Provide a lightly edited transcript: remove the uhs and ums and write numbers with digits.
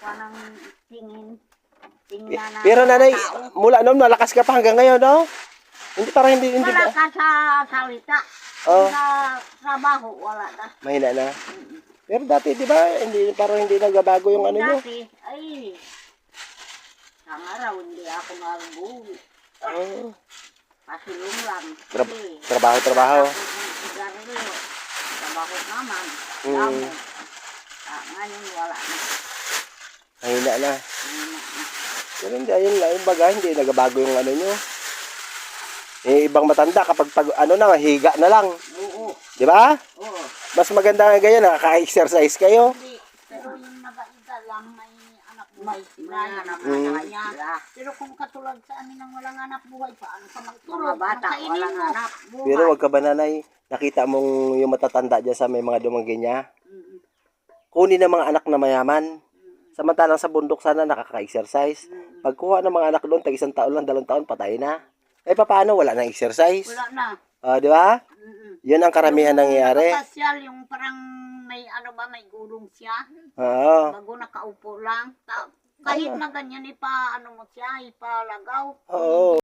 Parang tingnan na Pero nanay, tao. mula noon malakas ka pa hanggang ngayon, no? Hindi parang hindi Wala ba? ka sa salita. Oh, Sa trabaho, wala na. mahina na. Pero dati, di ba, hindi, parang hindi nagbabago yung ano nyo? Dati, ay, ang araw, hindi ako mabuhi. Oh, Pasilong lang. trabaho. Sigarilyo. Trabaho naman. Mm. Damo. Ngayon, wala na. Mahina na. Wala na. Pero hindi, ayun lang, yung baga, hindi nagbabago yung ano nyo. Eh, ibang matanda, kapag ano na, higa na lang. Oo. Di ba? Oo. Mas maganda nga ganyan, nakaka-exercise kayo. Hindi. Pero yung nag-aida lang, may anak buhay sila. Anak Mm. sila. Pero kung katulad sa amin ang walang anak buhay, paano ka magturo? Mga bata, Kainin walang mo. anak buhay. Pero wag ka ba nanay, nakita mong yung matatanda dyan sa may mga dumanggi niya, Mm. kunin ng mga anak na mayaman. Samantalang sa bundok sana nakaka-exercise. Pagkuha ng mga anak doon, tag 1 taon lang, 2 taon, patay na. Eh, paano? Wala nang exercise. Wala na. Di ba? Mm-mm. Yun ang karamihan nangyayari. Nakapasyal, yung parang may ano ba, may gulong siya. Oo. Bago nakaupo lang. Kahit na ganyan, ano mo siya, ipalagaw. Oo.